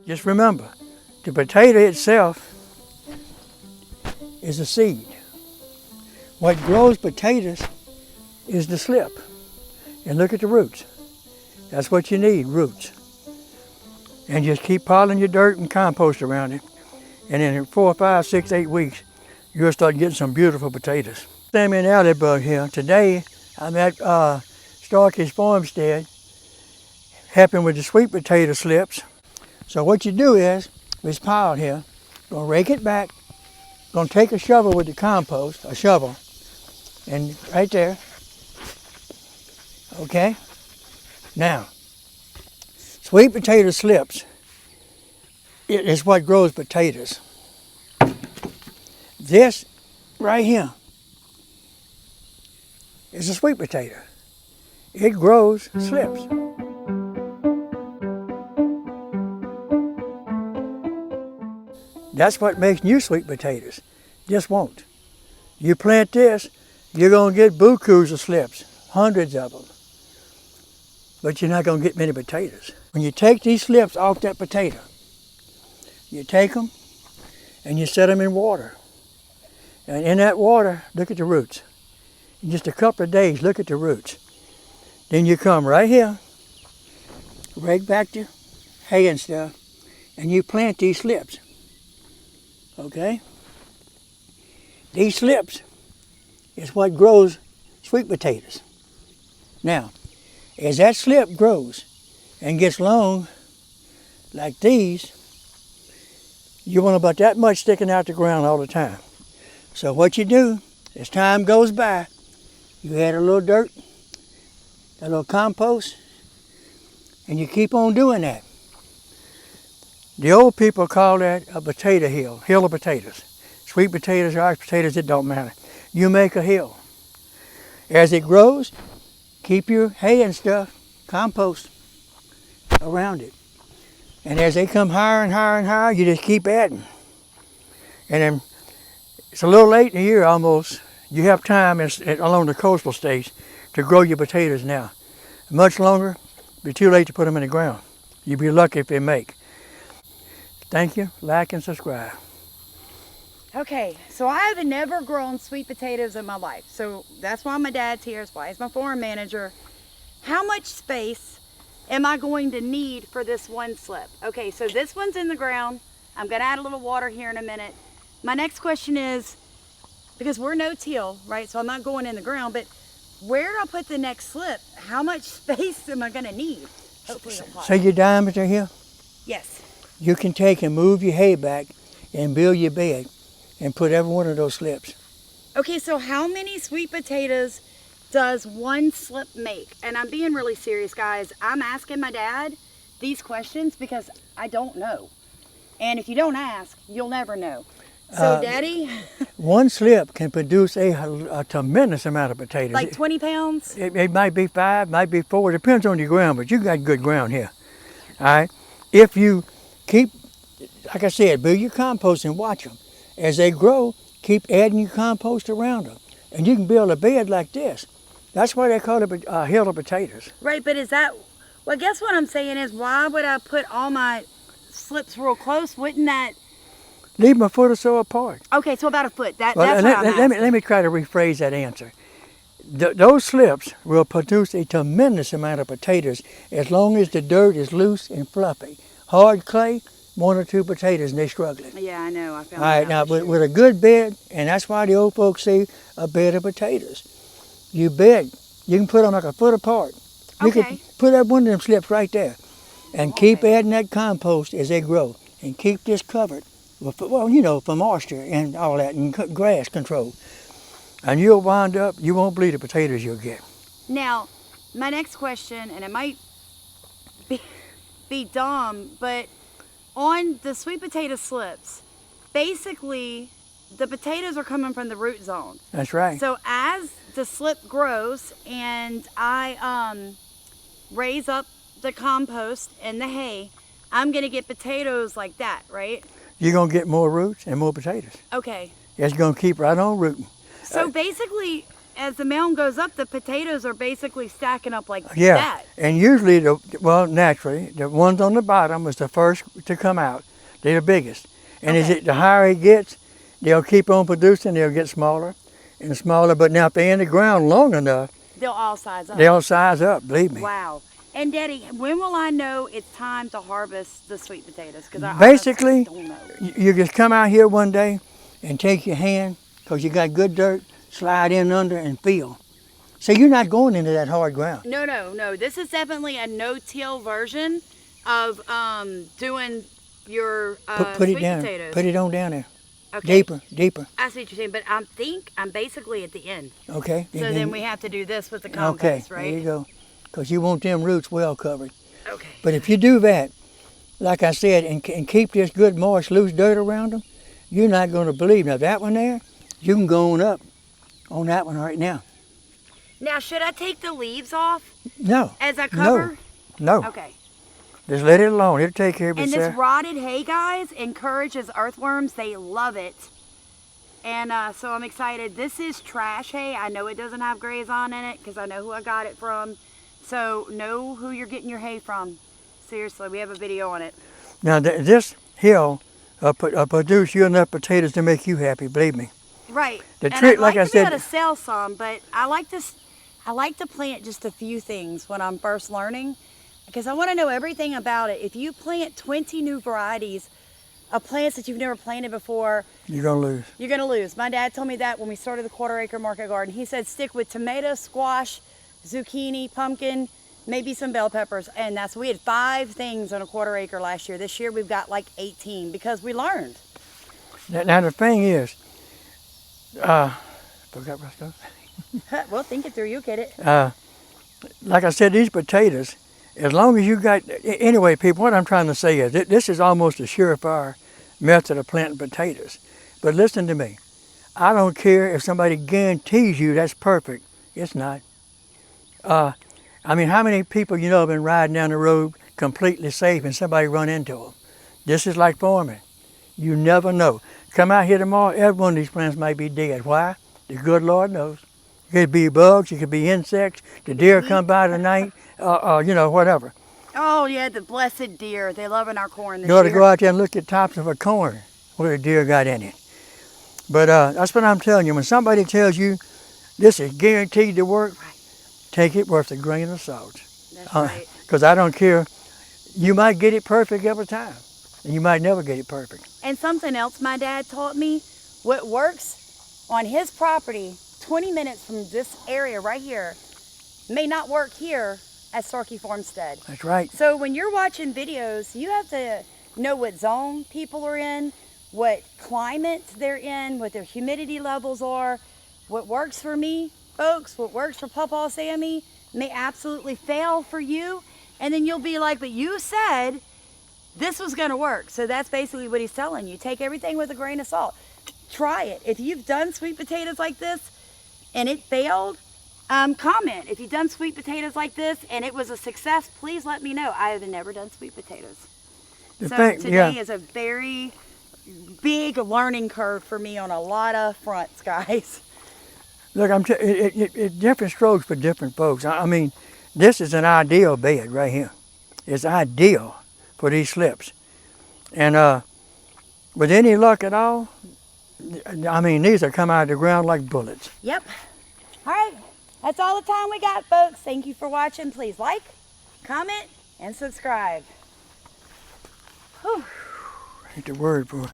Just remember, the potato itself is a seed. What grows potatoes is the slip. And look at the roots. That's what you need, roots. And just keep piling your dirt and compost around it. And in 4, 5, 6, 8 weeks, you'll start getting some beautiful potatoes. Sammy and Allybug here. Today, I'm at Starkey's Farmstead, helping with the sweet potato slips. So what you do is, this pile here, gonna rake it back, gonna take a shovel with the compost, a shovel, and right there, okay? Now, sweet potato slips, it is what grows potatoes. This right here is a sweet potato. It grows slips. That's what makes new sweet potatoes. Just won't. You plant this, you're gonna get bukus of slips, hundreds of them. But you're not gonna get many potatoes. When you take these slips off that potato, you take them and you set them in water. And in that water, look at the roots. In just a couple of days, look at the roots. Then you come right here, rake back the hay and stuff, and you plant these slips. Okay? These slips is what grows sweet potatoes. Now, as that slip grows and gets long, like these, you want about that much sticking out the ground all the time. So what you do, as time goes by, you add a little dirt, a little compost, and you keep on doing that. The old people call that a potato hill of potatoes. Sweet potatoes, Irish potatoes, it don't matter. You make a hill. As it grows, keep your hay and stuff, compost, around it. And as they come higher and higher and higher, you just keep adding. And then it's a little late in the year almost. You have time along the coastal states to grow your potatoes now. Much longer, it'll be too late to put them in the ground. You'll be lucky if they make. Thank you, like and subscribe. Okay, so I have never grown sweet potatoes in my life. So that's why my dad's here, that's why he's my farm manager. How much space am I going to need for this one slip? Okay, so this one's in the ground. I'm gonna add a little water here in a minute. My next question is, because we're no-till, right? So I'm not going in the ground, but where do I put the next slip? How much space am I gonna need? Hopefully it'll apply. So your diameter here? Yes. You can take and move your hay back and build your bed and put every one of those slips. Okay, so how many sweet potatoes does one slip make? And I'm being really serious, guys. I'm asking my dad these questions because I don't know. And if you don't ask, you'll never know. So, Daddy? One slip can produce a tremendous amount of potatoes. Like 20 pounds? It might be 5, might be 4. It depends on your ground, but you got good ground here. All right? If you keep, like I said, build your compost and watch them. As they grow, keep adding your compost around them. And you can build a bed like this. That's why they call it a hill of potatoes. Right, but is that, well, I guess what I'm saying is, why would I put all my slips real close? Wouldn't that... Leave them a foot or so apart. Okay, so about a foot. That's well, what I'm asking. Let me try to rephrase that answer. Those slips will produce a tremendous amount of potatoes as long as the dirt is loose and fluffy. Hard clay, 1 or 2 potatoes and they're struggling. Yeah, I know. I found All right, now with a good bed, and that's why the old folks say a bed of potatoes. You bed, you can put them like a foot apart. You can put up one of them slips right there and keep adding that compost as they grow and keep this covered. Well, you know, for moisture and all that, and grass control. And you'll wind up, you won't believe the potatoes you'll get. Now, my next question, and it might be dumb, but on the sweet potato slips, basically, the potatoes are coming from the root zone. That's right. So as the slip grows and I raise up the compost and the hay, I'm gonna get potatoes like that, right? You're going to get more roots and more potatoes. Okay. It's going to keep right on rooting. So basically, as the mound goes up, the potatoes are basically stacking up like Yeah, that. and usually, naturally, the ones on the bottom is the first to come out. They're the biggest. And Okay. the higher it gets, they'll keep on producing, they'll get smaller and smaller. But now if they're in the ground long enough, They'll all size up. they'll size up, believe me. Wow. And Daddy, when will I know it's time to harvest the sweet potatoes? Because I Basically, honestly don't know. you just come out here one day and take your hand, because you got good dirt, slide in under and feel. So you're not going into that hard ground. No. This is definitely a no-till version of doing your Put sweet it down. potatoes. Put it on down there. Okay. Deeper. I see what you're saying, but I think I'm basically at the end. Okay. So then we have to do this with the compost, okay, right? there you go. Because you want them roots well covered. Okay. But if you do that, like I said, and keep this good moist loose dirt around them, you're not going to believe. Now that one there, you can go on up on that one right now. Now, should I take the leaves off No. as I cover? No. Okay. Just let it alone. It'll take care of And itself. this rotted hay, guys, encourages earthworms. They love it. And so I'm excited. This is trash hay. I know it doesn't have grazon in it because I know who I got it from. So know who you're getting your hay from. Seriously, we have a video on it. Now this hill produce you enough potatoes to make you happy, believe me. Right. The And trick, I'd like like I to be able said- to sell some, but I like to plant just a few things when I'm first learning because I want to know everything about it. If you plant 20 new varieties of plants that you've never planted before, You're going to lose. you're going to lose. My dad told me that when we started the quarter-acre market garden. He said stick with tomato, squash, zucchini, pumpkin, maybe some bell peppers. And we had 5 things on a quarter-acre last year. This year we've got like 18 because we learned. Now the thing is, forgot where I was going. Well, think it through. You'll get it. Like I said, these potatoes, as long as you got, anyway, people, what I'm trying to say is this is almost a surefire method of planting potatoes. But listen to me. I don't care if somebody guarantees you that's perfect. It's not. I mean, how many people you know have been riding down the road completely safe and somebody run into them? This is like farming. You never know. Come out here tomorrow, every one of these plants might be dead. Why? The good Lord knows. It could be bugs, it could be insects, the deer come by tonight, whatever. Oh, yeah, the blessed deer. They love in our corn this You ought to year. go out there and look at tops of a corn where a deer got in it. But that's what I'm telling you. When somebody tells you this is guaranteed to work, take it with a grain of salt. That's right. Because I don't care. You might get it perfect every time, and you might never get it perfect. And something else my dad taught me, what works on his property 20 minutes from this area right here may not work here at Starkey Farmstead. That's right. So when you're watching videos, you have to know what zone people are in, what climate they're in, what their humidity levels are. What works for me, folks, what works for Pawpaw Sammy may absolutely fail for you. And then you'll be like, but you said this was going to work. So that's basically what he's telling you. Take everything with a grain of salt. Try it. If you've done sweet potatoes like this and it failed, comment. If you've done sweet potatoes like this and it was a success, please let me know. I have never done sweet potatoes. Today is a very big learning curve for me on a lot of fronts, guys. Look, it's different strokes for different folks. I mean, this is an ideal bed right here. It's ideal for these slips. And with any luck at all, I mean, these will come out of the ground like bullets. Yep. All right. That's all the time we got, folks. Thank you for watching. Please like, comment, and subscribe. Whew. Ain't the word for it.